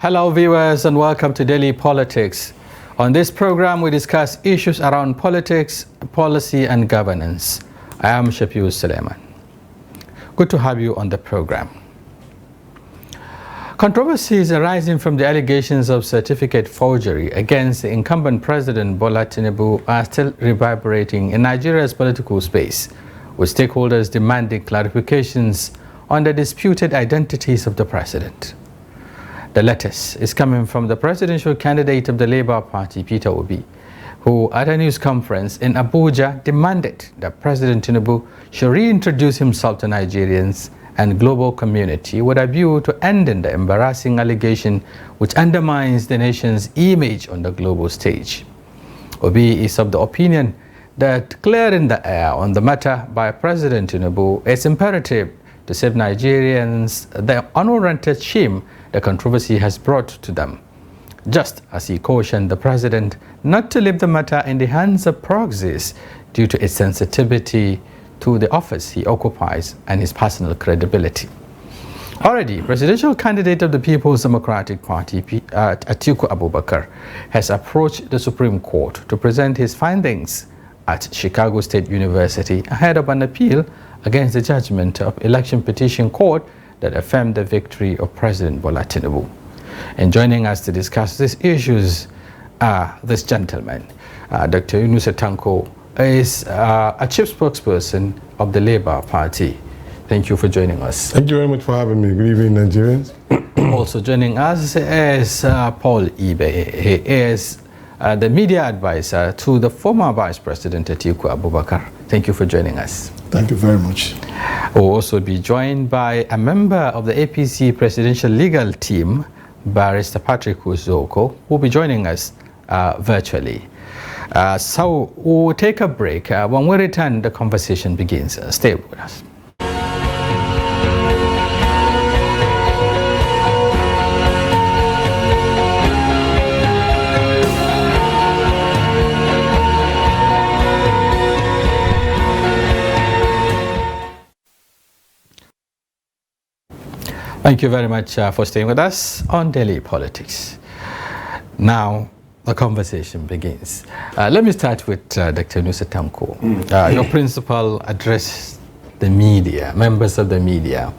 Hello viewers and welcome to Daily Politics. On this program we discuss issues around politics, policy and governance. I am Shafiu Suleiman. Good to have you on the program. Controversies arising from the allegations of certificate forgery against the incumbent President Bola Tinubu are still reverberating in Nigeria's political space, with stakeholders demanding clarifications on the disputed identities of the president. The latest is coming from the presidential candidate of the Labour Party, Peter Obi, who at a news conference in Abuja demanded that President Tinubu should reintroduce himself to Nigerians and global community with a view to ending the embarrassing allegation which undermines the nation's image on the global stage. Obi is of the opinion that clearing the air on the matter by President Tinubu is imperative to save Nigerians the unwarranted shame the controversy has brought to them, just as he cautioned the president not to leave the matter in the hands of proxies due to its sensitivity to the office he occupies and his personal credibility. Already, presidential candidate of the People's Democratic Party, Atiku Abubakar, has approached the Supreme Court to present his findings at Chicago State University ahead of an appeal against the judgment of Election Petition Court that affirmed the victory of President Bola Tinubu. And joining us to discuss these issues are this gentleman. Dr. Yunusa Tanko is a chief spokesperson of the Labour Party. Thank you for joining us. Thank you very much for having me. Good evening, Nigerians. Also joining us is Paul Ibe. He is the media advisor to the former Vice President Atiku Abubakar. Thank you for joining us. Thank you very much. We'll also be joined by a member of the APC presidential legal team, Barrister Patrick Uzoko, who will be joining us virtually. So we'll take a break. When we return, the conversation begins. Stay with us. Thank you very much for staying with us on Daily Politics. Now, the conversation begins. Let me start with Dr. Yunusa Tanko. Your principal addressed the media, members of the media,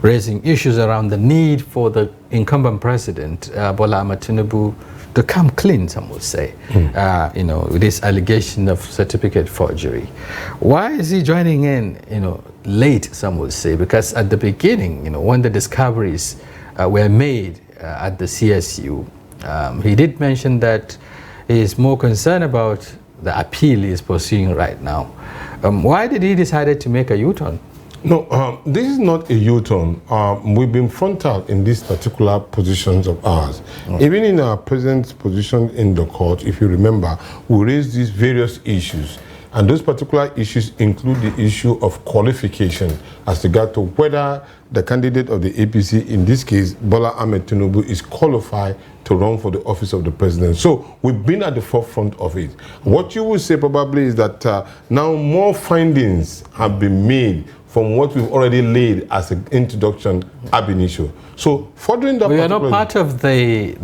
raising issues around the need for the incumbent president, Bola Tinubu, to come clean, some would say, with this allegation of certificate forgery. Why is he joining in, late, some would say? Because at the beginning, when the discoveries were made at the CSU, he did mention that he is more concerned about the appeal he is pursuing right now. Why did he decide to make a U-turn? No, this is not a U-turn. We've been frontal in these particular positions of ours. Even in our present position in the court, if you remember, we raised these various issues. And those particular issues include the issue of qualification as regard to whether the candidate of the APC, in this case, Bola Tinubu, is qualified to run for the office of the president. So we've been at the forefront of it. What you will say probably is that now more findings have been made from what we've already laid as an introduction ab initio. So furthering that, we are not part of the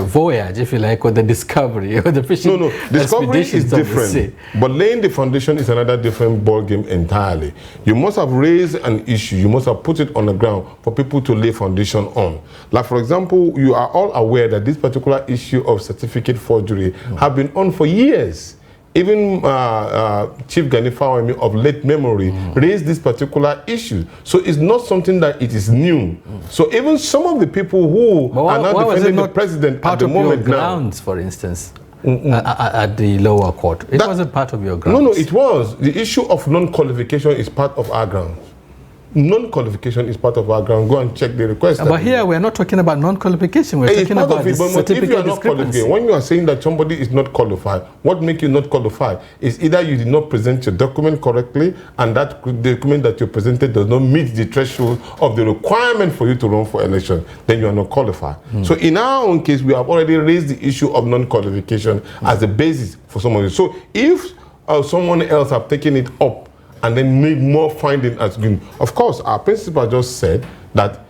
voyage, if you like, or the discovery or the fishing. No, discovery is different, but laying the foundation is another different ball game entirely. You must have raised an issue, you must have put it on the ground for people to lay foundation on. Like, for example, you are all aware that this particular issue of certificate forgery have been on for years. Even Chief Gani Fawemi of late memory raised this particular issue. So it's not something that it is new. So even some of the people who are now defending the president at the moment now. Grounds, for instance, at the lower court. It wasn't part of your grounds. No, it was. The issue of non-qualification is part of our grounds. Non-qualification is part of our ground. Go and check the request. But here we're not talking about non-qualification. We're talking about the certificate if you are not qualified, when you are saying that somebody is not qualified, what makes you not qualified is either you did not present your document correctly, and that document that you presented does not meet the threshold of the requirement for you to run for election, then you are not qualified. So in our own case, we have already raised the issue of non-qualification as a basis for someone. So if someone else have taken it up and then made more finding as good, of course, our principal just said that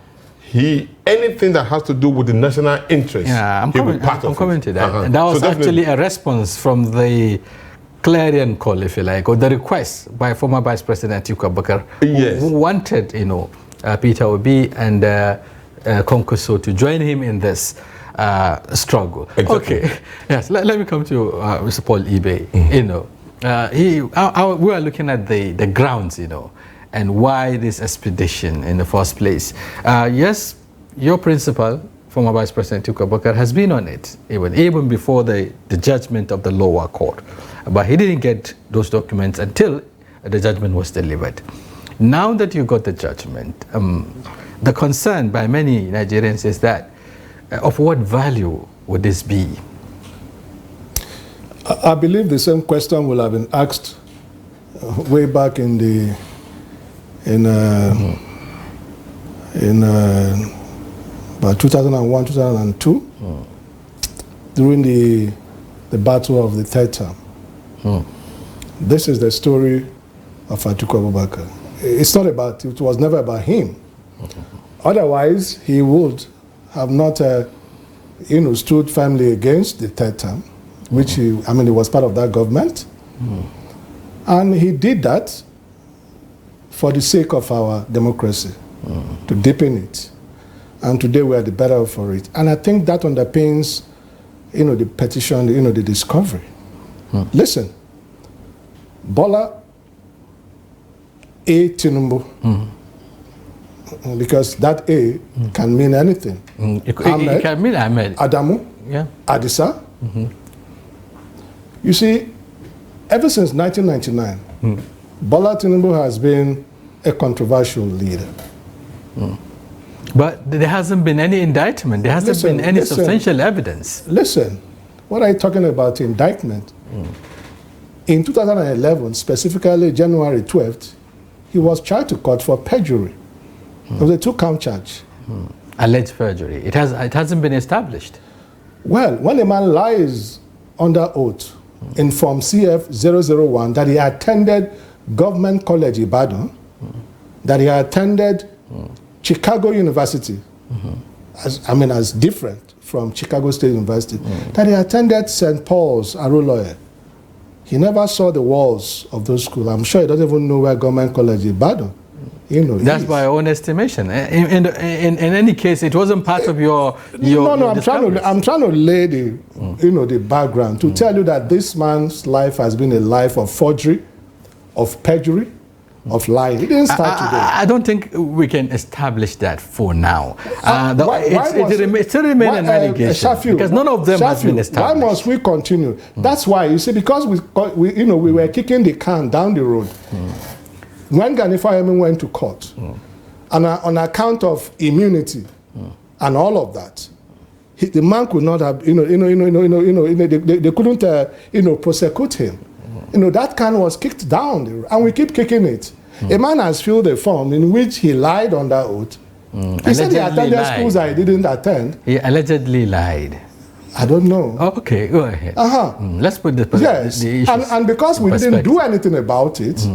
anything that has to do with the national interest, yeah, I'm coming to that. Uh-huh. And that was So actually a response from the clarion call, if you like, or the request by former Vice President Atiku Abubakar, Yes. who wanted, Peter Obi and Konkoso to join him in this struggle. Exactly. Okay, yes. Let me come to Mr. Paul Ibe. We are looking at the grounds, and why this expedition in the first place. Yes, your principal, former Vice President Atiku Abubakar, has been on it even before the judgment of the lower court. But he didn't get those documents until the judgment was delivered. Now that you got the judgment, the concern by many Nigerians is that of what value would this be? I believe the same question will have been asked way back in about 2001, 2002, during the battle of the third term. This is the story of Atiku Abubakar. It was never about him. Otherwise, he would have not, stood firmly against the third term, which he was part of that government. And he did that for the sake of our democracy, to deepen it. And today we are the better for it. And I think that underpins, the petition, the discovery. Listen, Bola A. Tinubu, because that A can mean anything. It can mean Ahmed. Adamu, Yeah. Adisa. You see, ever since 1999, Bola Tinubu has been a controversial leader. But there hasn't been any indictment. There hasn't been any substantial evidence. Listen, what are you talking about indictment? In 2011, specifically January 12th, he was tried to court for perjury. It was a 2-count charge. Alleged perjury. It hasn't been established. Well, when a man lies under oath in Form CF-001 that he attended Government College Ibadan, that he attended Chicago University, as different from Chicago State University, that he attended St. Paul's Aroloye. He never saw the walls of those schools. I'm sure he doesn't even know where Government College Ibadan. That's by your own estimation. In any case, it wasn't part of your. No. I'm trying to lay the, the background to tell you that this man's life has been a life of forgery, of perjury, of lying. It didn't start today. I don't think we can establish that for now. It still remains an allegation because none of them has been established. Why must we continue? That's why, you see, because we were kicking the can down the road. When Gani Fayemi went to court, and on account of immunity and all of that, the man could not have, they couldn't, prosecute him. That can was kicked down, and we keep kicking it. A man has filled a form in which he lied under oath. He said he attended schools that he didn't attend. He allegedly lied. I don't know. Oh, okay, go ahead. Let's put the issues and because we didn't do anything about it,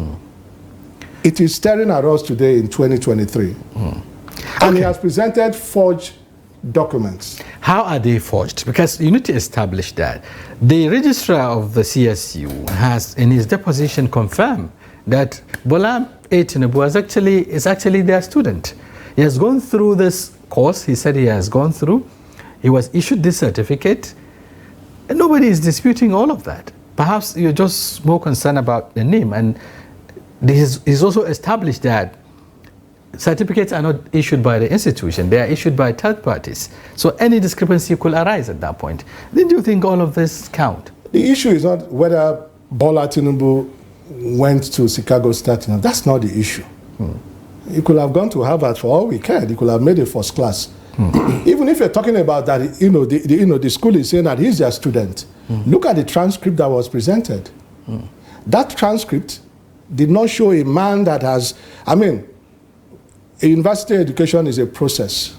it is staring at us today in 2023. And he has presented forged documents. How are they forged? Because you need to establish that. The registrar of the CSU has, in his deposition, confirmed that Bola A. Tinubu is actually their student. He has gone through this course. He said he has gone through. He was issued this certificate. And nobody is disputing all of that. Perhaps you're just more concerned about the name. And he's also established that certificates are not issued by the institution. They are issued by third parties. So any discrepancy could arise at that point. Did you think all of this count? The issue is not whether Bola Tinubu went to Chicago State. That's not the issue. He could have gone to Harvard for all we cared. He could have made it first class. Even if you're talking about that, the school is saying that he's their student. Look at the transcript that was presented. That transcript did not show a man that has, a university education is a process.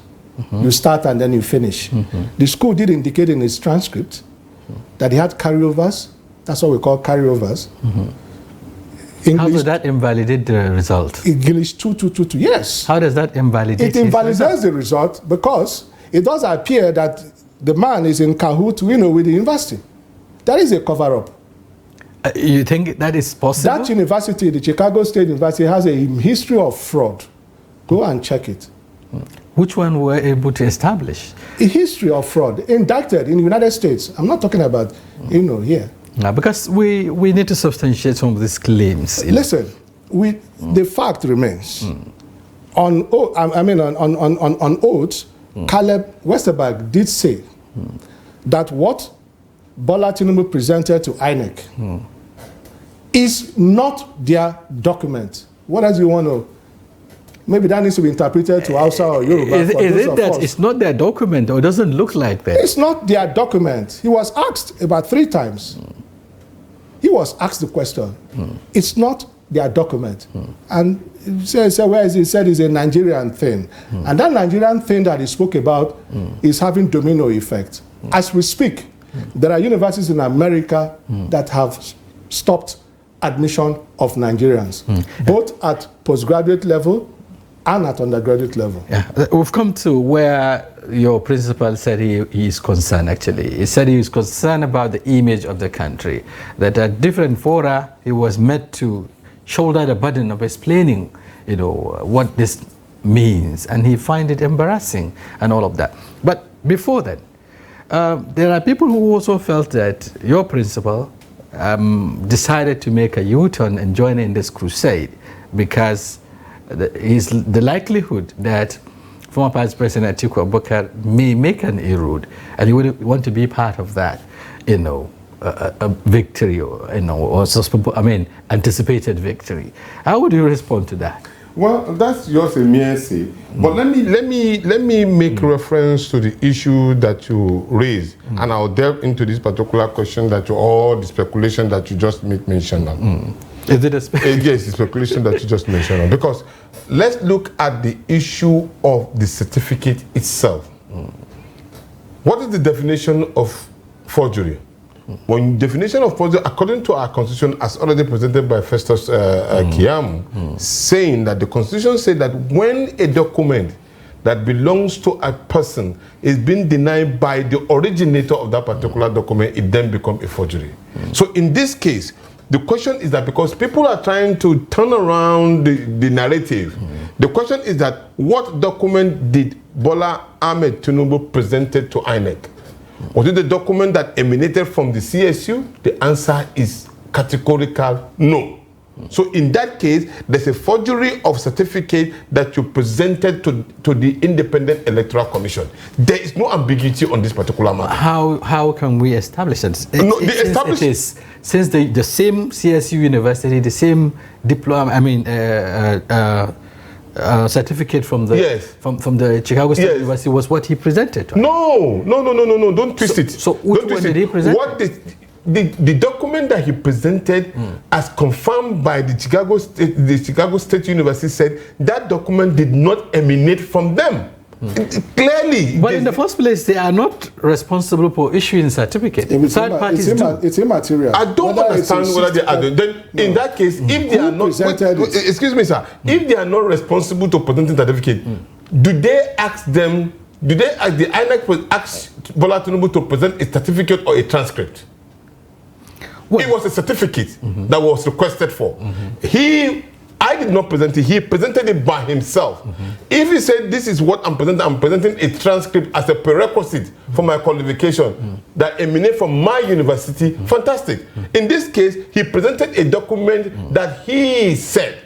You start and then you finish. The school did indicate in its transcript that he had carryovers. That's what we call carryovers. How does that invalidate the result? English 2222, yes. How does that invalidate it? It invalidates the result because it does appear that the man is in cahoots, with the university. That is a cover-up. You think that is possible? That university, the Chicago State University, has a history of fraud. Go and check it. Which one were able to establish? A history of fraud indicted in the United States. I'm not talking about, here. Because we need to substantiate some of these claims. Listen, the fact remains. On oath, Caleb Westerberg did say that what Bola Tinubu presented to INEC is not their document. What else do you want to? Maybe that needs to be interpreted to Hausa or Yoruba. Is it that it's not their document, or it doesn't look like that? It's not their document. He was asked about 3 times. He was asked the question. It's not their document. And he said, where is it? He said it's a Nigerian thing. And that Nigerian thing that he spoke about is having domino effect. As we speak, there are universities in America that have stopped admission of Nigerians, both at postgraduate level and at undergraduate level. Yeah. We've come to where your principal said he is concerned, actually. He said he was concerned about the image of the country, that at different fora he was meant to shoulder the burden of explaining, what this means, and he find it embarrassing and all of that. But before that, there are people who also felt that your principal decided to make a U-turn and join in this crusade because the likelihood that former Vice President Atiku Abubakar may make an inroad, and he would want to be part of that, a victory, or anticipated victory. How would you respond to that? Well, that's just a mere say. But let me make reference to the issue that you raised, and I'll delve into this particular question or the speculation that you just made mention of. Is it a speculation? Yes, the speculation that you just mentioned of. Because let's look at the issue of the certificate itself. What is the definition of forgery? When definition of forgery, according to our constitution, as already presented by Festus Kiamu, saying that the constitution said that when a document that belongs to a person is being denied by the originator of that particular document, it then becomes a forgery. So in this case, the question is that because people are trying to turn around the narrative, the question is that what document did Bola Ahmed Tinubu presented to INEC? Was it the document that emanated from the CSU? The answer is categorical no. So in that case, there's a forgery of certificate that you presented to the Independent Electoral Commission. There is no ambiguity on this particular matter. How can we establish it? Since the same CSU university, the same diploma, certificate from the from the Chicago State University was what he presented. Right? No, don't twist it. So which one did he present? The document that he presented, as confirmed by the Chicago State University, said that document did not emanate from them. Clearly. But in the first place, they are not responsible for issuing certificate. Third parties do. It's immaterial. I don't understand whether they are doing. Then, in that case, if they are not, excuse me, sir, if they are not responsible to presenting certificate, do they ask them? Do they ask the INEC ask Bola Tinubu to present a certificate or a transcript? Well, it was a certificate that was requested for. I did not present it. He presented it by himself. If he said, this is what I'm presenting a transcript as a prerequisite for my qualification that emanate from my university, fantastic. In this case, he presented a document that he said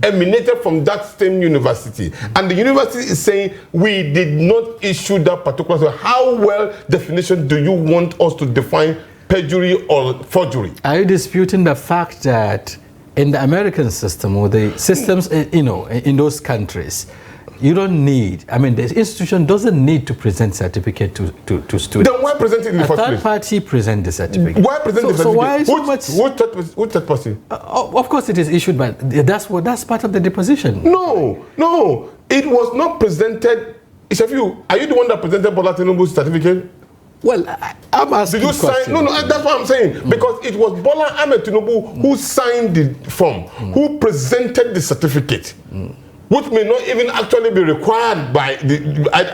emanated from that same university. And the university is saying, we did not issue that particular. So how well definition do you want us to define perjury or forgery? Are you disputing the fact that in the American system, or the systems, in those countries, you don't need, the institution doesn't need to present certificate to students. Then why present it in the first place? A third party present the certificate. Why present the certificate? So why is so much? Which third party? Of course it is issued, but that's part of the deposition. No, it was not presented. Are you the one that presented Bola Tinubu's certificate? Well, I'm asking. Did you sign? No, that's what I'm saying. Because it was Bola Ahmed Tinubu who signed the form, who presented the certificate, which may not even actually be required by the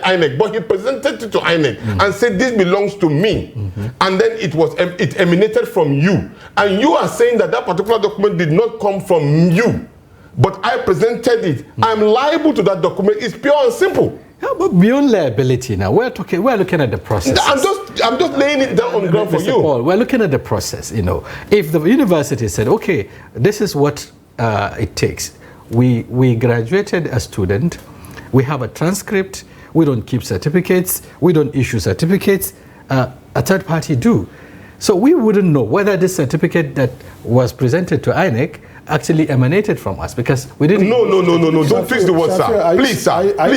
INEC, but he presented it to INEC and said this belongs to me, and then it emanated from you, and you are saying that that particular document did not come from you, but I presented it. I'm liable to that document. It's pure and simple. Yeah, but beyond liability now, we're looking at the process. I'm just laying it down on the ground for you. Paul, we're looking at the process. You know, if the university said, okay, this is what it takes. We graduated a student, we have a transcript, we don't keep certificates, we don't issue certificates, a third party do. So we wouldn't know whether this certificate that was presented to INEC actually emanated from us, because we didn't. No, don't fix the word, sir. Please, sir. Are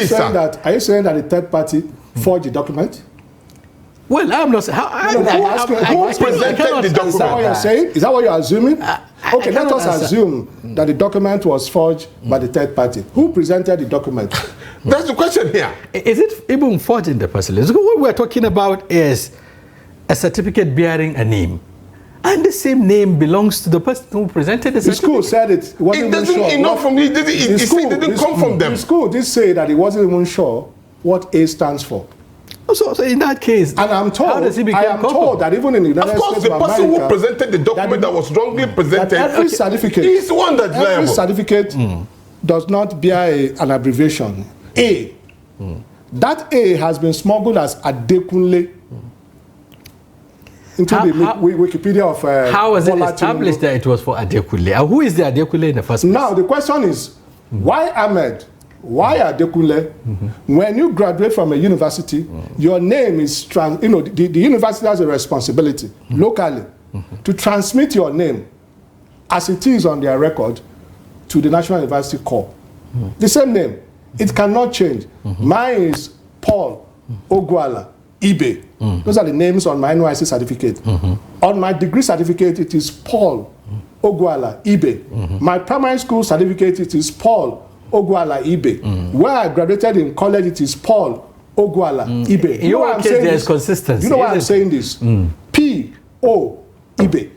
you saying that the third party forged the document? Well, I'm not saying. Who presented the document? Is that what you're saying? Is that what you're assuming? Okay, let us assume that the document was forged by the third party. Who presented the document? That's the question here. Is it even forged in the first place? What we're talking about is a certificate bearing a name. And the same name belongs to the person who presented the certificate. The school said it wasn't even sure. It doesn't enough from me. It didn't come from them. The school did say that it wasn't even sure what A stands for. So in that case, and I'm told, that even in the United States of America, the person who presented the document that was wrongly presented, every certificate, is the one that's liable. Every certificate does not bear an abbreviation. A. That A has been smuggled as Adekunle into the Wikipedia of how was it established that it was for Adekunle? Who is the Adekunle in the first place? Now the question is, why Ahmed? Why Adekunle? When you graduate from a university, your name is the university has a responsibility locally to transmit your name as it is on their record to the National University Corps. The same name. It cannot change. Mine is Paul Ogwala Ibe. Those are the names on my NYSC certificate. On my degree certificate, it is Paul Ogwala Ibe. My primary school certificate, it is Paul Ogwala Ibe. Where I graduated in college, it is Paul Ogwala Ibe. You know why I'm saying there's consistency. You know why I'm saying this? P-O Ibe.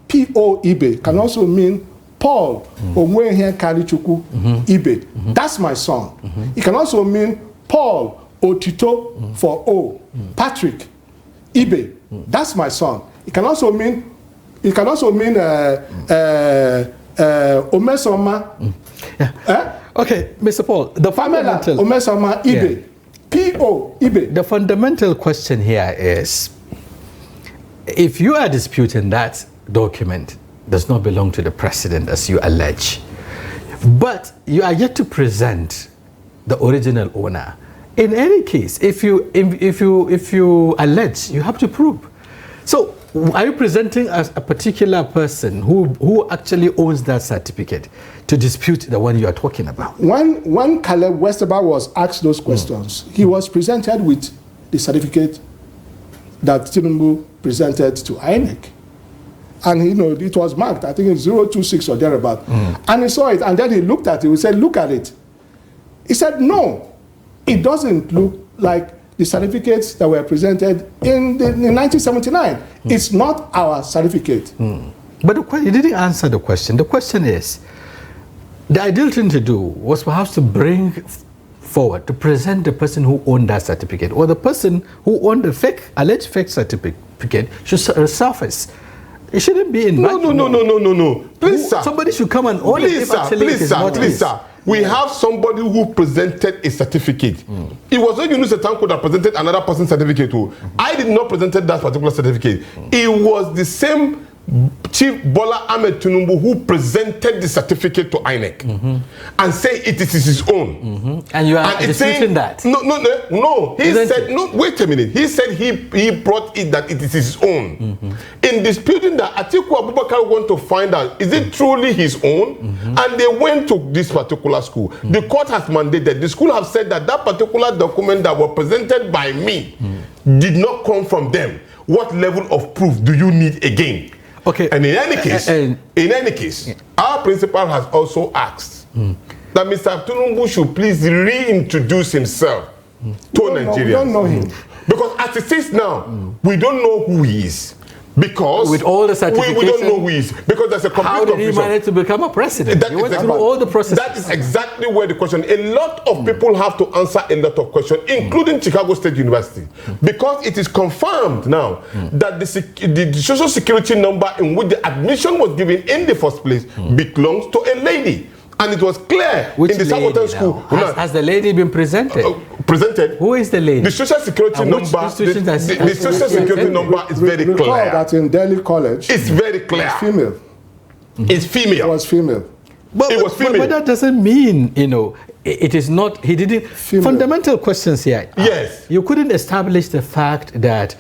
P-O Ibe can also mean Paul Onwehe Karichuku Ibe. That's my son. It can also mean Paul Otito for O. Patrick Ibe. That's my son. It can also mean Omesoma. Okay, Mr. Paul, the fundamental Omesoma Ibe. P.O. Ibe. The fundamental question here is, if you are disputing that document does not belong to the president as you allege, but you are yet to present the original owner, in any case, if you allege, you have to prove. So are you presenting as a particular person who actually owns that certificate to dispute the one you are talking about? When Caleb Westerberg was asked those questions, he was presented with the certificate that Tinubu presented to INEC. And it was marked, I think it's 026 or thereabout. And he saw it, and then he looked at it, he said, look at it. He said, no, it doesn't look like the certificates that were presented in 1979. It's not our certificate. But you didn't answer the question. The question is, the ideal thing to do was perhaps to bring forward, to present the person who owned that certificate, or the person who owned the alleged fake certificate should surface. It shouldn't be in No. Please, sir. Somebody should come and own it. Please, sir. We have somebody who presented a certificate. It was not Yunus Etanko that presented another person's certificate. I did not present that particular certificate. It was the same Chief Bola Ahmed Tinubu who presented the certificate to INEC and say it is his own. And you are disputing that? No. He said, no, wait a minute. He said he brought it that it is his own. In disputing that, Atiku Abubakar went to find out, is it truly his own? And they went to this particular school. The court has mandated, the school have said that particular document that was presented by me did not come from them. What level of proof do you need again? Okay. And in any case, our principal has also asked that Mr. Tinubu should please reintroduce himself to Nigerians. We don't know him. Because as it is now, we don't know who he is. Because with all the certifications, we don't know who he is. Because there's a complete how did confusion. he manage to become a president? He went through all the processes. That is exactly where the question. A lot of people have to answer a lot of questions, including Chicago State University, because it is confirmed now that the social security number in which the admission was given in the first place belongs to a lady. And it was clear in the Southern school. Has the lady been presented? Presented. Who is the lady? The social security number. The social security number is very clear. Recall that in Delhi College, it's very clear. It's female. It's female. It was female. It was female. But that doesn't mean, it is not. He didn't. Female. Fundamental questions here. Yes. You couldn't establish the fact that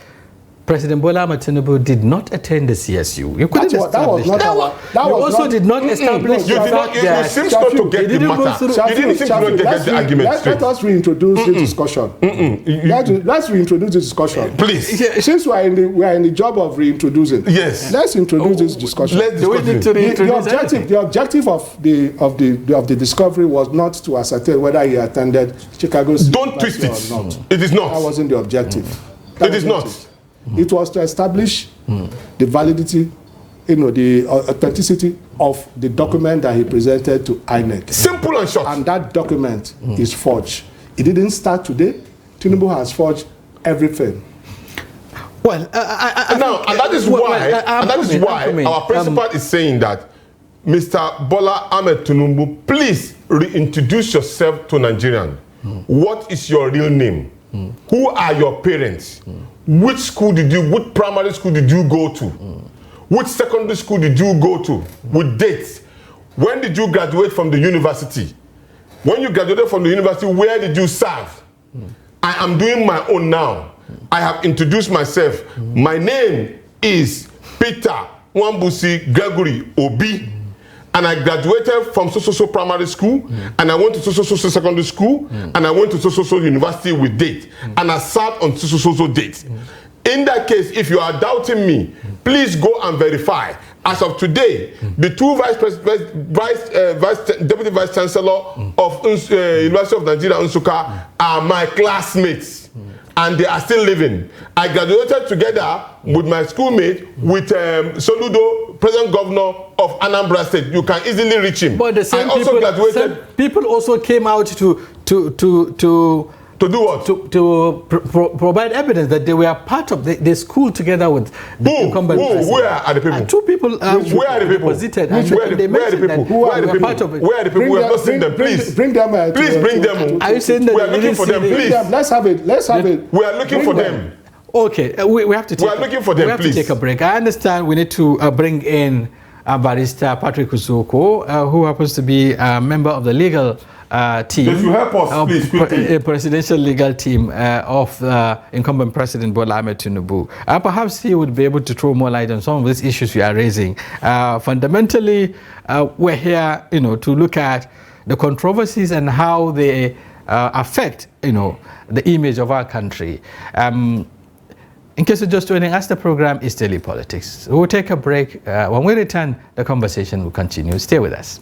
President Bola Tinubu did not attend the CSU. You couldn't establish that. You also did not establish the fact that... You seem not to get the matter. You didn't seem to get the argument straight. Let us reintroduce the discussion. Let's reintroduce the discussion. Please. Since we are in the job of reintroducing, yes, let's introduce this discussion. The objective of the discovery was not to ascertain whether he attended Chicago State Don't twist it. or not. It is not. That wasn't the objective. It is not. It was to establish the validity, the authenticity of the document that he presented to INEC. Simple and short. And that document is forged. It didn't start today. Tinubu has forged everything. Well, and that is why our principal is saying that Mr. Bola Ahmed Tinubu, please reintroduce yourself to Nigerian. What is your real name? Who are your parents? Which primary school did you go to? Which secondary school did you go to? With dates. When did you graduate from the university? When you graduated from the university, where did you serve? I am doing my own now. I have introduced myself. My name is Peter Wambusi Gregory Obi. And I graduated from so primary school, and I went to so secondary school, and I went to so university with date, and I served on so date. In that case, if you are doubting me, please go and verify. As of today, the two deputy vice chancellor of University of Nigeria, Nsukka, are my classmates. And they are still living. I graduated together with my schoolmate, with Soludo, present governor of Anambra State. You can easily reach him. But the same people also came out to do what? To provide evidence that they were part of the school together with the incumbent president. Where are the people? Two people where are the people? Deposited. Where are the people? Where are the people? Part of it. Where are the people? We have not seen them. Please. Bring them. Please bring them. Are you saying that we are looking for them? Please. Let's have it. We are looking for them. Okay, we have to take. We are looking for them. We have please. to take a break. I understand we need to bring in Barrister Patrick Uzuko, who happens to be a member of the legal team. If you help us, please, quickly. A presidential legal team of incumbent President Bola Ahmed Tinubu. Perhaps he would be able to throw more light on some of these issues we are raising. Fundamentally, we're here, to look at the controversies and how they affect, the image of our country. In case you're just joining us, the program is Daily Politics. We'll take a break. When we return, the conversation will continue. Stay with us.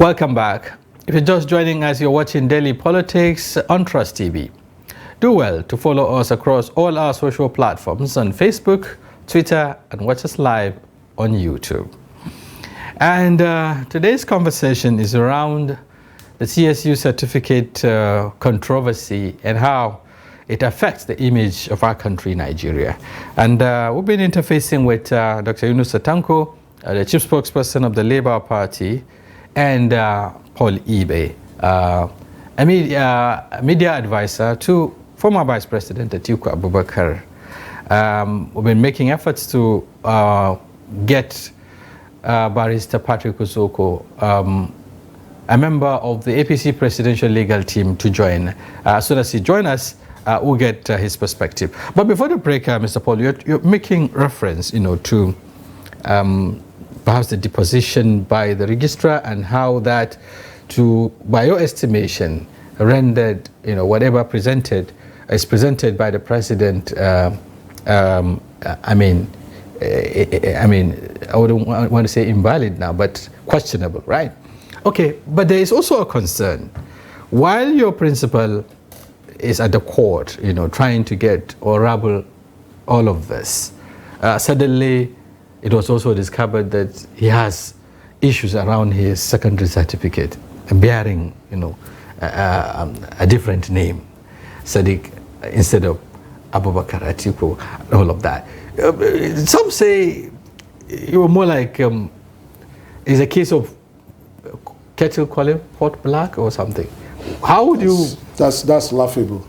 Welcome back. If you're just joining us, you're watching Daily Politics on Trust TV. Do well to follow us across all our social platforms on Facebook, Twitter, and watch us live on YouTube. And today's conversation is around the CSU certificate controversy and how it affects the image of our country, Nigeria. And we've been interfacing with Dr. Yunus Atanko, the chief spokesperson of the Labour Party, and Paul Ibe, a media advisor to former Vice President Atiku Abubakar. We've been making efforts to get Barrister Patrick Osoko, a member of the APC presidential legal team, to join. As soon as he joins us, we'll get his perspective. But before the break, Mr. Paul, you're making reference, to perhaps the deposition by the registrar and how that, by your estimation, rendered, whatever is presented by the president. I wouldn't want to say invalid now, but questionable, right? Okay, but there is also a concern. While your principal is at the court, trying to get or rabble all of this, suddenly it was also discovered that he has issues around his secondary certificate bearing, a different name, Sadiq, instead of Abubakar Atiku, and all of that. Some say you were more like, it's a case of kettle calling pot black or something. How would you? That's laughable.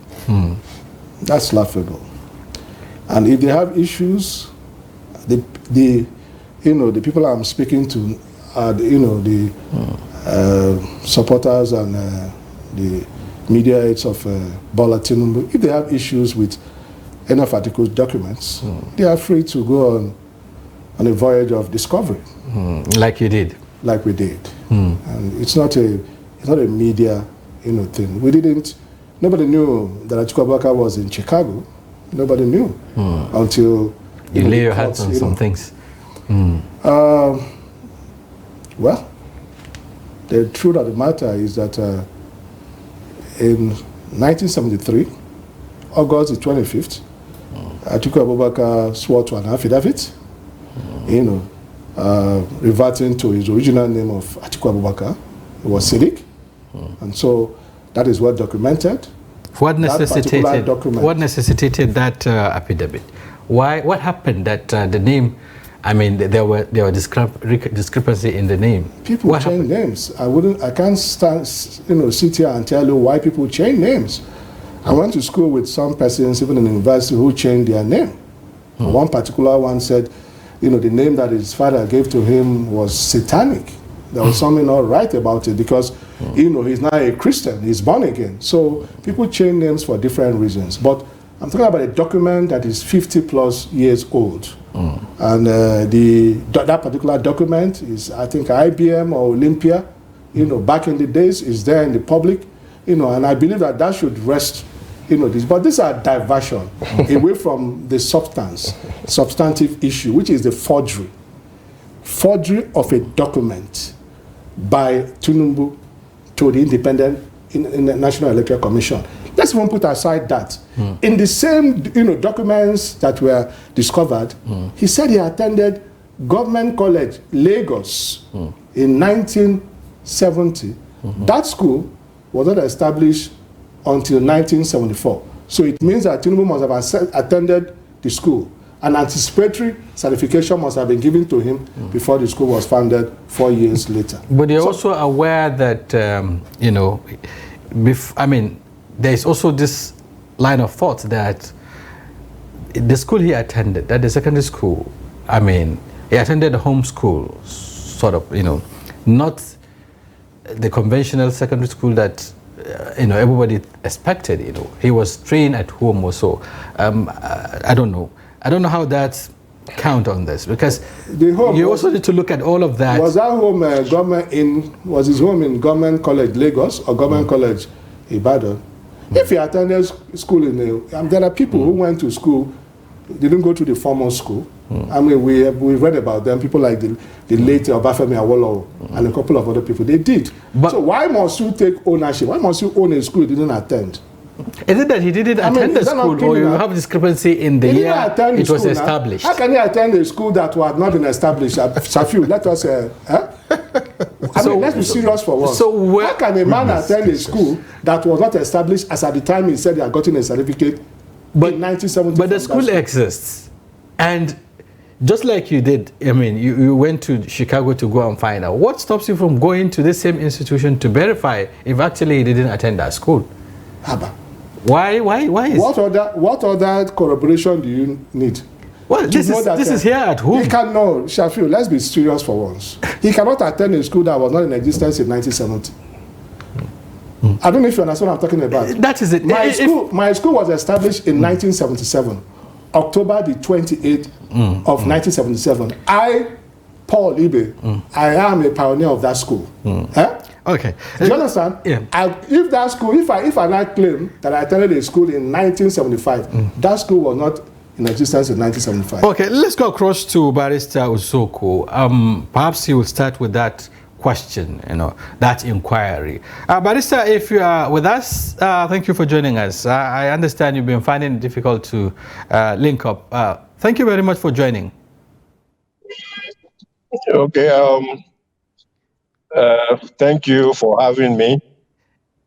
That's laughable. And if they have issues, the people I'm speaking to are the supporters and the media aides of Bola Tinubu. If they have issues with any of Atiku's documents, they are free to go on a voyage of discovery, like you did, like we did. And it's not a media thing. Nobody knew that Atiku Abubakar was in Chicago. Nobody knew until you lay your hands on some things. Well, the truth of the matter is that in 1973, August the 25th, Atiku Abubakar swore to an affidavit, reverting to his original name of Atiku Abubakar. It was Sadiq, and so that is what documented. What necessitated that affidavit? Why? What happened that the name? There were discrepancy in the name. People change names. I can't sit here and tell you why people change names. I went to school with some persons, even in university, who changed their name. One particular one said, the name that his father gave to him was satanic. There was something not right about it because, he's not a Christian, he's born again. So people change names for different reasons. But I'm talking about a document that is 50 plus years old. And that particular document is, I think, IBM or Olympia, back in the days, is there in the public, and I believe that should rest, this. But these are diversion away from the substantive issue, which is the forgery. Forgery of a document by Tinubu to the Independent National Electoral Commission. Let's even put aside that. In the same documents that were discovered, he said he attended Government College, Lagos, in 1970. That school was not established until 1974. So it means that Tinubu must have attended the school. An anticipatory certification must have been given to him before the school was founded 4 years later. But you're also aware that, there's also this line of thought that the school he attended, that the secondary school, he attended a home school, sort of, not the conventional secondary school that, everybody expected, He was trained at home or so. I don't know. I don't know how that's count on this, because you also need to look at all of that. Was that home was his home in Government College, Lagos, or Government College, Ibadan? If he attended school there are people who went to school didn't go to the formal school. I mean, we read about them. People like the late Obafemi Awolowo and a couple of other people. They did. But so why must you take ownership? Why must you own a school you didn't attend? Is it that he didn't attend the school, or you have discrepancy in the year it was established? How can he attend a school that had not been established? Shafiu, let us. I mean, let's be serious for once. So how can a man attend a school that was not established as at the time he said he had gotten a certificate in 1970? But the school exists, and just like you did, I mean, you went to Chicago to go and find out. What stops you from going to the same institution to verify if actually he didn't attend that school? Haba. Why is what other corroboration do you need? Well, this is here at home. He cannot, Shafiu, let's be serious for once. He cannot attend a school that was not in existence in 1970. I don't know if you understand what I'm talking about. That is it. My school was established in 1977, October the 28th of 1977. I, Paul Ibe, I am a pioneer of that school. Okay. Do you understand? Yeah. If that school, if I not claim that I attended a school in 1975, that school was not in existence in 1975. Okay, let's go across to Barrister Usoko. Perhaps he will start with that question, that inquiry. Barrister, if you are with us, thank you for joining us. I understand you've been finding it difficult to link up. Thank you very much for joining. Okay. Thank you for having me.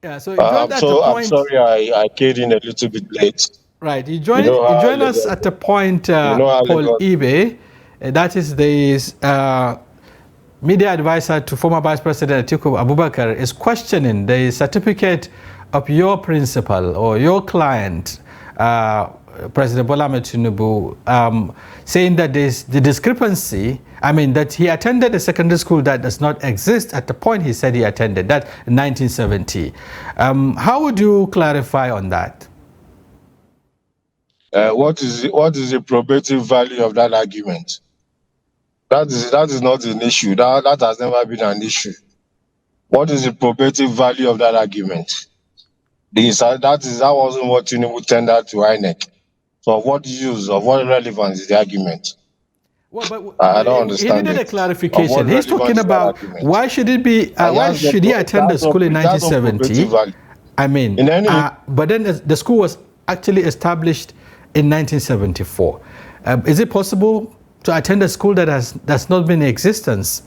Yeah, so you joined I'm sorry I came in a little bit late. Right, you joined us at the point, Paul Ibe, that is the media advisor to former Vice President Atiku Abubakar, is questioning the certificate of your principal or your client, President Bola Tinubu, saying that there's the discrepancy. I mean, that he attended a secondary school that does not exist at the point he said he attended, that in 1970. How would you clarify on that? What is the probative value of that argument? That is not an issue. That has never been an issue. What is the probative value of that argument? That wasn't what Tinubu tendered to INEC. So what use, of what relevance is the argument? Well, but I don't understand. He needed a clarification. He's talking about why should it be? Why should he attend the school in 1970? I mean, but then the school was actually established in 1974. Is it possible to attend a school that's not been in existence?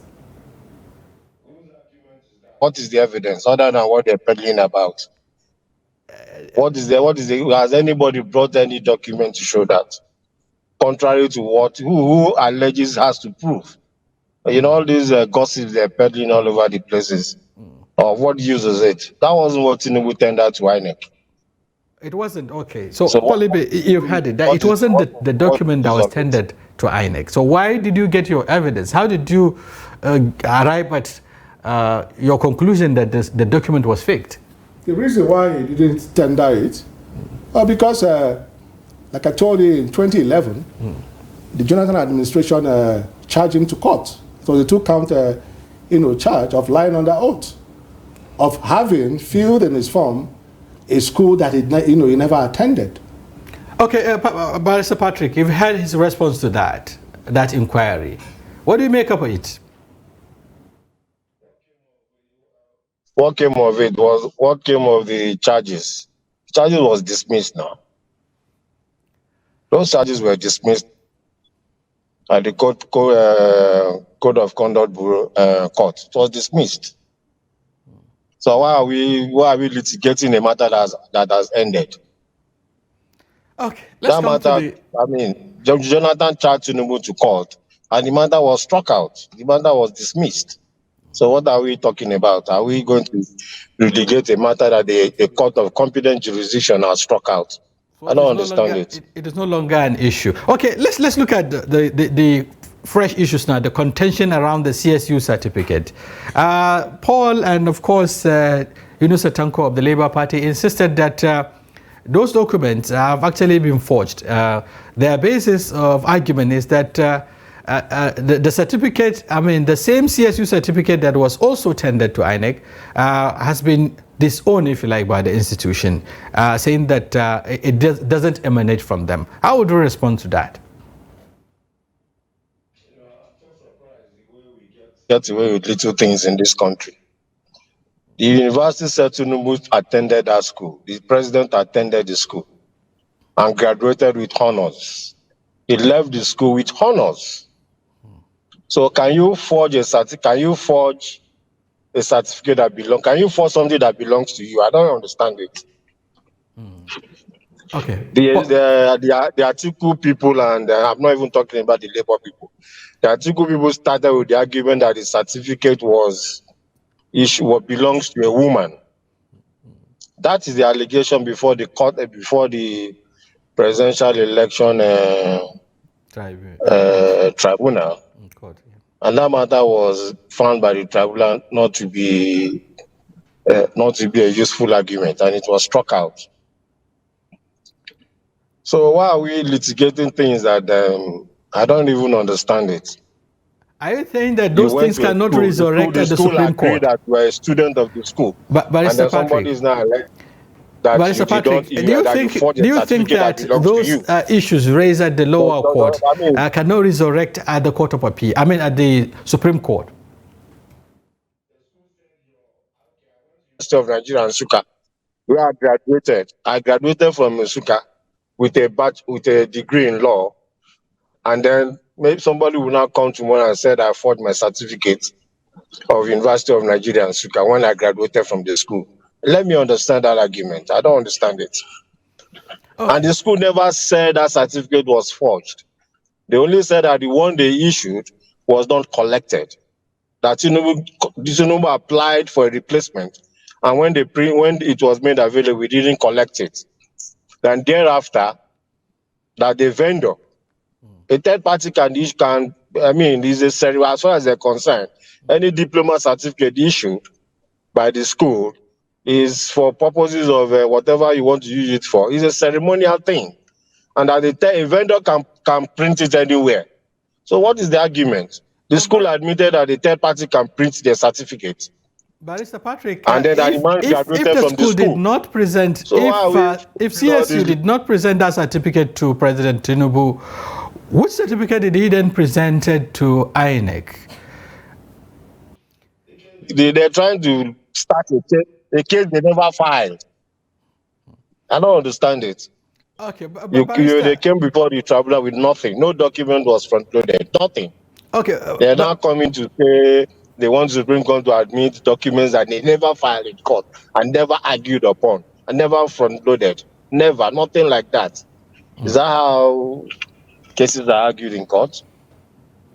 What is the evidence other than what they're peddling about? Has anybody brought any document to show that? Contrary to who alleges has to prove. All these gossips they're peddling all over the places. What use is it? That wasn't what Tinubu tendered to INEC. It wasn't, okay. So you've had it. It wasn't the document that was tendered to INEC. So why did you get your evidence? How did you arrive at your conclusion that the document was faked? The reason why he didn't tender it, because, like I told you, in 2011, the Jonathan administration charged him to court. So they took count, charge of lying under oath, of having filled in his form a school that he never attended. Okay, Barrister Patrick, you've had his response to that inquiry. What do you make of it? What came of the charges? The charges was dismissed now. Those charges were dismissed at the Code of Conduct Bureau court. It was dismissed. So why are we litigating a matter that has ended? Okay, Jonathan charged Tinubu to court, and the matter was struck out. The matter was dismissed. So what are we talking about? Are we going to litigate a matter that the court of competent jurisdiction has struck out? So I don't understand it. It is no longer an issue. Okay, let's look at the fresh issues now, the contention around the CSU certificate. Paul and, of course, Yunus Tanko of the Labour Party insisted that those documents have actually been forged. Their basis of argument is that the certificate, the same CSU certificate that was also tendered to INEC has been disowned, if you like, by the institution, saying that it doesn't emanate from them. How would you respond to that? Get away with little things in this country. The university said Tinubu attended that school. The president attended the school and graduated with honors. He left the school with honors. So can you forge a certificate? Can you forge a certificate that belongs? Can you forge something that belongs to you? I don't understand it. Okay. The Atiku people, and I'm not even talking about the Labour people. The Atiku people started with the argument that the certificate was belongs to a woman. That is the allegation before the court, before the presidential election tribunal. And that matter was found by the tribunal not to be a useful argument, and it was struck out. So why are we litigating things that I don't even understand it? Are you saying that those things cannot resurrect at the Supreme Court? That you are a student of the school, but and then somebody is now elected. Mr. Patrick, do you think that those issues raised at the lower court cannot resurrect at the Court of Appeal? I mean, at the Supreme Court? University of Nigeria and Nsukka, where I graduated. I graduated from Nsukka with a degree in law, and then maybe somebody will now come tomorrow and say I forged my certificate of University of Nigeria and Nsukka when I graduated from the school. Let me understand that argument. I don't understand it. Oh. And the school never said that certificate was forged. They only said that the one they issued was not collected. That Tinubu applied for a replacement, and when it was made available, we didn't collect it. Then thereafter, that the vendor, a third party is a ceremony, as far as they're concerned, any diploma certificate issued by the school is for purposes of whatever you want to use it for. It's a ceremonial thing, and that a vendor can print it anywhere. So what is the argument? The school admitted that the third party can print their certificate. Barrister Patrick, and then if the school did not present, if CSU did not present that certificate to President Tinubu, which certificate did he then present to INEC? They're trying to start a case they never filed. I don't understand it. Okay, but they came before the tribunal with nothing. No document was front-loaded. Nothing. Okay. They're now coming to say they want the Supreme Court to admit documents that they never filed in court and never argued upon and never front-loaded. Never. Nothing like that. Is that how cases are argued in court?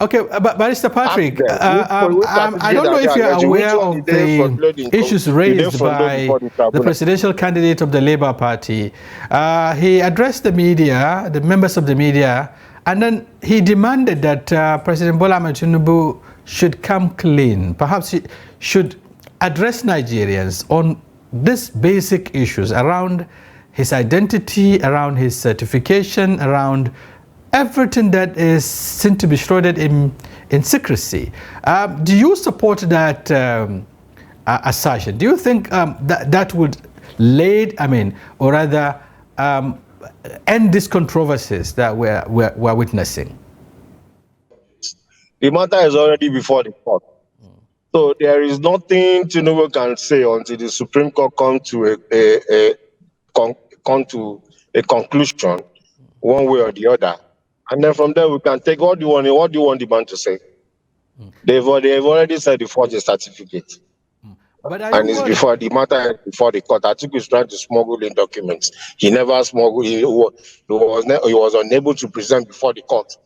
Okay, but Barrister Patrick, I don't know if you're aware of the issues raised by the presidential candidate of the Labour Party. He addressed the media, the members of the media, and then he demanded that President Bola Tinubu should come clean. Perhaps he should address Nigerians on these basic issues around his identity, around his certification, around everything that is seen to be shrouded in secrecy. Do you support that assertion? Do you think that would or rather end these controversies that we're witnessing? The matter is already before the court. So there is nothing Tinubu can say until the Supreme Court come to a conclusion one way or the other. And then from there we can take what do you want the man to say? They've already said they forged a certificate. And it's before the matter before the court. Atiku is trying to smuggle in documents. He never smuggled. He was unable to present before the court,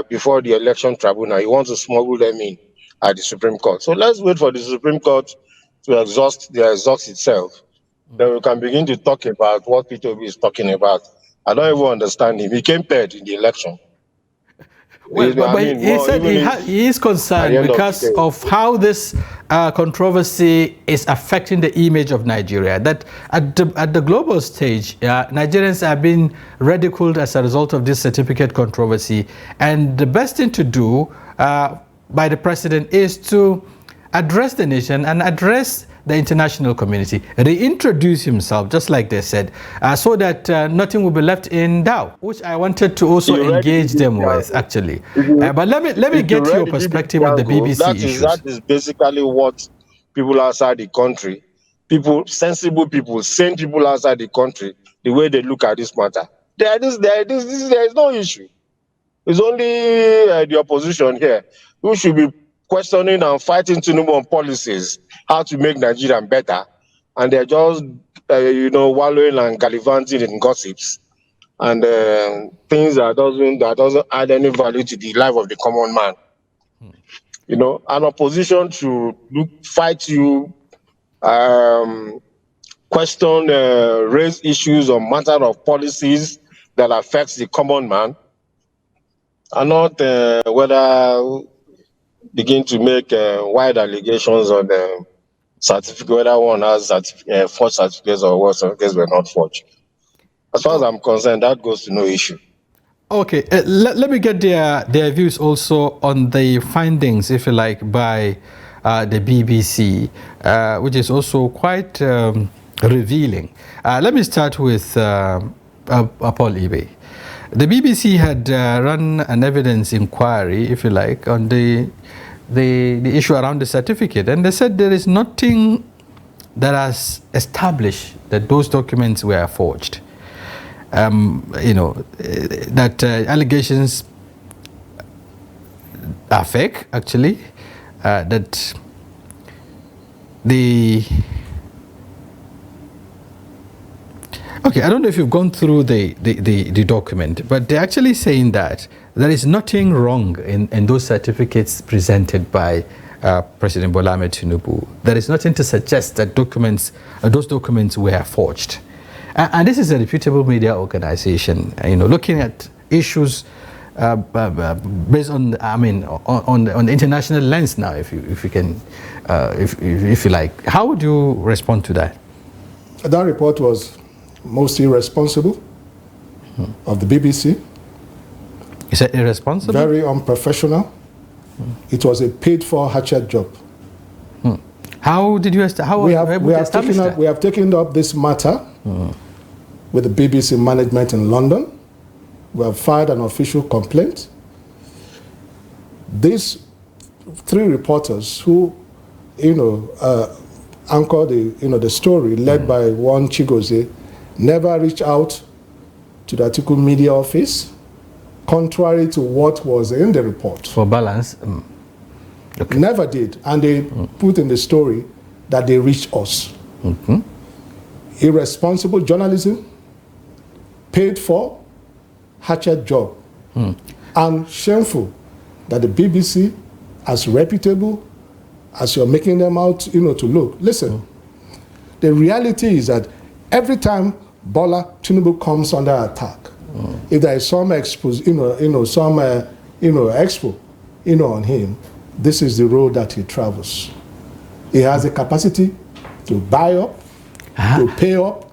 before the election tribunal. He wants to smuggle them in at the Supreme Court. So let's wait for the Supreme Court to exhaust itself. Then we can begin to talk about what P2B is talking about. I don't even understand him. He came third in the election. Well, he said he is concerned because of how this controversy is affecting the image of Nigeria. That at the global stage, Nigerians are being ridiculed as a result of this certificate controversy. And the best thing to do by the president is to address the nation and address the international community, reintroduce himself, just like they said, so that nothing will be left in doubt, which I wanted to also engage them with, actually. But let me get your perspective on the BBC issues. That is basically what people outside the country, sensible people, sane people outside the country, the way they look at this matter. There is no issue. It's only the opposition here who should be questioning and fighting Tinubu on policies, how to make Nigeria better, and they're just wallowing and gallivanting in gossips and things that doesn't add any value to the life of the common man. An opposition should fight you, question, raise issues on matter of policies that affects the common man, and not whether begin to make wide allegations on the certificate, whether one has forged certificates or what certificates were not forged. As far as I'm concerned, that goes to no issue. Okay, let me get their views also on the findings, if you like, by the BBC, which is also quite revealing. Let me start with Paul Ibe. The BBC had run an evidence inquiry, if you like, on the issue around the certificate, and they said there is nothing that has established that those documents were forged. That allegations are fake, actually, that Okay, I don't know if you've gone through the document, but they're actually saying that there is nothing wrong in those certificates presented by President Bola Tinubu. There is nothing to suggest that those documents were forged. And this is a reputable media organization, looking at issues based on, on the international lens now, if you can, if you like. How would you respond to that? That report was most irresponsible of the BBC. Is it irresponsible? Very unprofessional. It was a paid-for hatchet job. How did you establish that? We have taken up this matter with the BBC management in London. We have filed an official complaint. These 3 reporters who, anchor the story, led by one Chigozie, never reached out to the Atiku media office, contrary to what was in the report. For balance? Okay. Never did. And they put in the story that they reached us. Irresponsible journalism, paid for, hatchet job. And shameful that the BBC, as reputable as you're making them out to look. Listen, the reality is that every time Bola Tinubu comes under attack, if there is some expo, on him, this is the road that he travels. He has the capacity to buy up, to pay up,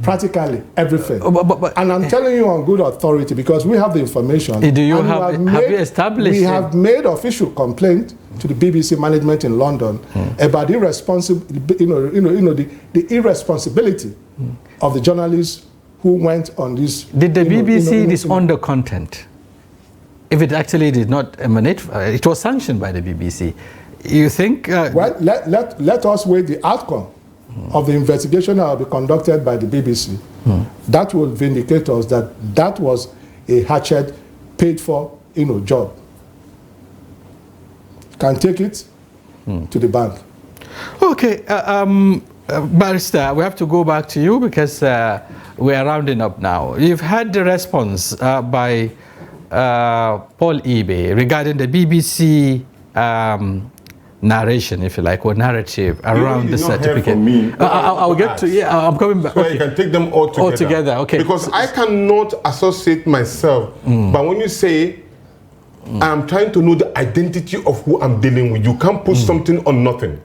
practically everything. And I'm telling you on good authority because we have the information. Have you established? We have made official complaint to the BBC management in London about the irresponsibility of the journalists who went on this. Did the BBC disown the content? If it actually did not emanate, it was sanctioned by the BBC. You think? Well, let us wait the outcome of the investigation that will be conducted by the BBC. That will vindicate us that was a hatchet paid for job. Can take it to the bank. Okay, Barrister, we have to go back to you because we are rounding up now. You've had the response by Paul Ibe regarding the BBC narration, if you like, or narrative around the certificate. I'll get to, I'm coming back. So you can take them all together. Okay. Because I cannot associate myself, but when you say, I'm trying to know the identity of who I'm dealing with, you can't put something on nothing.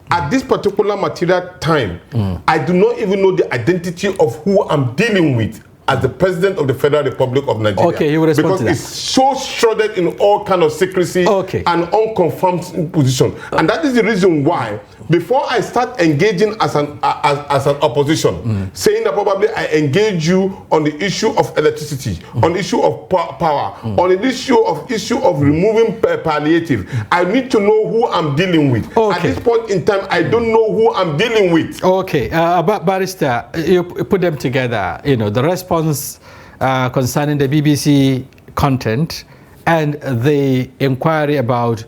At this particular material time, I do not even know the identity of who I'm dealing with. as the President of the Federal Republic of Nigeria. Okay, you will respond because to that. it's so shrouded in all kind of secrecy and unconfirmed position. And that is the reason why, before I start engaging as an opposition, saying that probably I engage you on the issue of electricity, on the issue of power, on the issue of removing palliative, I need to know who I'm dealing with. At this point in time, I don't know who I'm dealing with. Okay, Barrister, you put them together, you know, the response concerning the BBC content and the inquiry about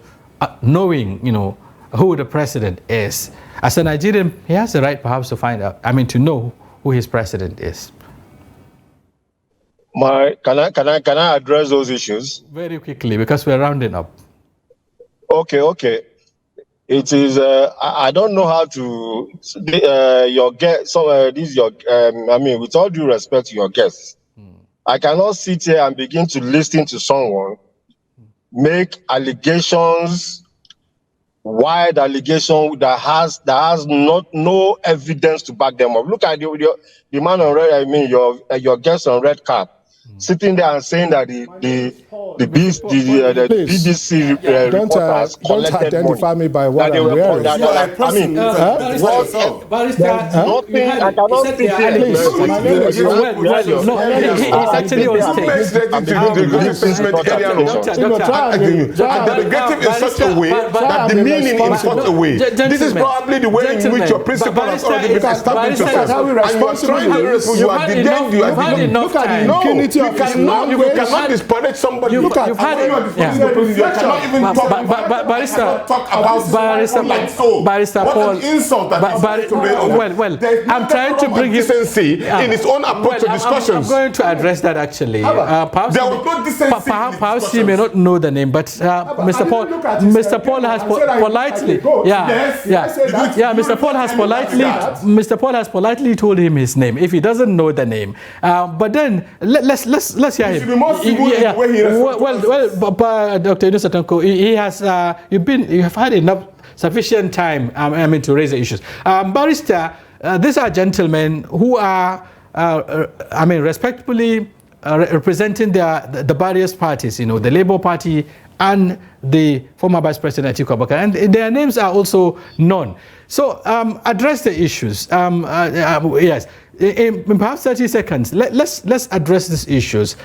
knowing, you know, who the president is. As a Nigerian, he has the right perhaps to find out, I mean, to know who his president is. Can I address those issues? Very quickly, because we're rounding up. Okay. It is, I don't know how to, your guest, this is your, I mean, with all due respect to your guests, I cannot sit here and begin to listen to someone make allegations, wide allegation that has no evidence to back them up. Look at the man on red, I mean, your guest on red cap, sitting there and saying that the BBC reporters don't identify me by what I'm wearing. I mean, I cannot sit here. He's actually on stage. The negative in such a way that the meaning in such a way. This is probably the way in which your principle has already been established yourself. And you are trying to you are the dead, you are the enough time. You cannot disparage somebody. You cannot even talk about Barrister Paul. Well, I'm trying to bring decency in its own approach to discussions. I'm going to address that actually. Perhaps he may not know the name, but Mr. Paul has politely, Mr. Paul has politely told him his name if he doesn't know the name. But then let's hear him. Well, Dr. Inusatanko, he has you have had enough sufficient time, I mean, to raise the issues. Barrister, these are gentlemen who are, I mean, respectfully representing the various parties, you know, the Labour Party and the former Vice President Atiku Abubakar, and their names are also known. So address the issues. Yes. In perhaps 30 seconds, let's address these issues.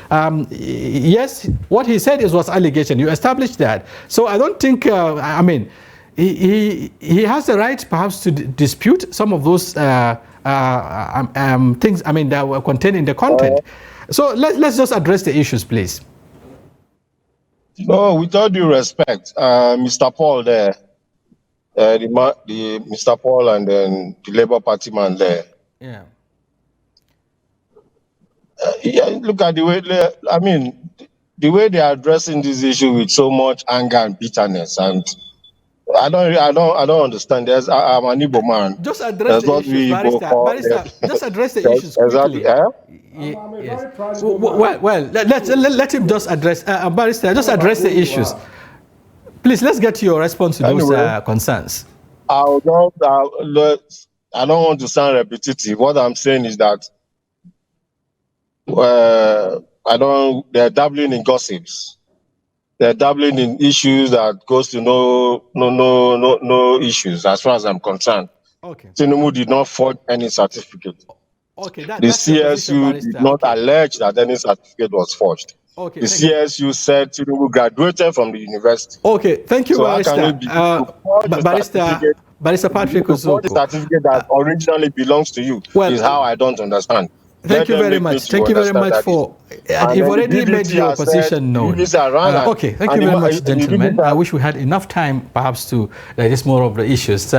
Yes, what he said was allegation. You established that. So I don't think, I mean, he has the right perhaps to dispute some of those things, I mean, that were contained in the content. So let's just address the issues, please. No, with all due respect, Mr. Paul there, the Mr. Paul and then the Labour Party man there. Yeah. Look at the way, I mean, the way they are addressing this issue with so much anger and bitterness, and I don't understand. I'm an Igbo man. Just address the issues, Barrister. Just address the issues quickly. Yes. Well, let him just address, Barrister, just address the issues. Please, let's get to your response to those concerns. I don't want to sound repetitive. What I'm saying is that they're dabbling in gossips. They're dabbling in issues that goes to no issues as far as I'm concerned. Okay. Tinubu did not forge any certificate. Okay, the CSU did not allege that any certificate was forged. Okay, the CSU said Tinubu graduated from the university. Okay, thank you, so Barrister. Barrister Patrick Ozoko. The certificate that originally belongs to you is how I don't understand. Thank you very much. Thank you very much for. You've already made your position known. Okay, thank you very much, gentlemen. I wish we had enough time, perhaps, to digest more of the issues.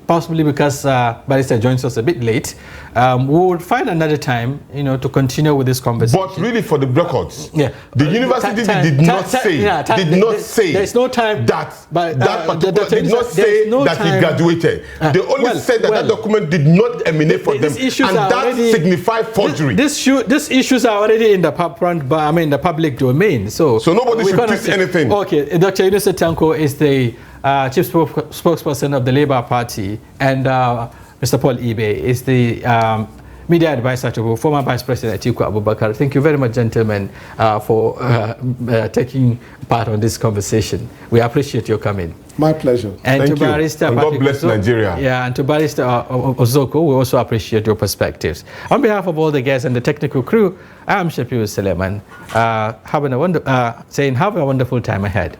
Possibly because Barrister joins us a bit late. We will find another time, you know, to continue with this conversation. But really, for the records, the university did not say there's no time that did not say that he graduated. They only said that that document did not emanate from them, and that signified forgery. These issues are already in the the public domain. So nobody should twist anything. Okay, Dr. Inusatanko is the chief spokesperson of the Labour Party, and Mr. Paul Ibe is the media advisor to former Vice President Atiku Abubakar. Thank you very much, gentlemen, for taking part on this conversation. We appreciate your coming. My pleasure. And Thank to you. Barrister And God bless Nigeria. Yeah, and to Barrister Ozoko, we also appreciate your perspectives. On behalf of all the guests and the technical crew, I am Shafiu Suleiman, have a wonderful time ahead.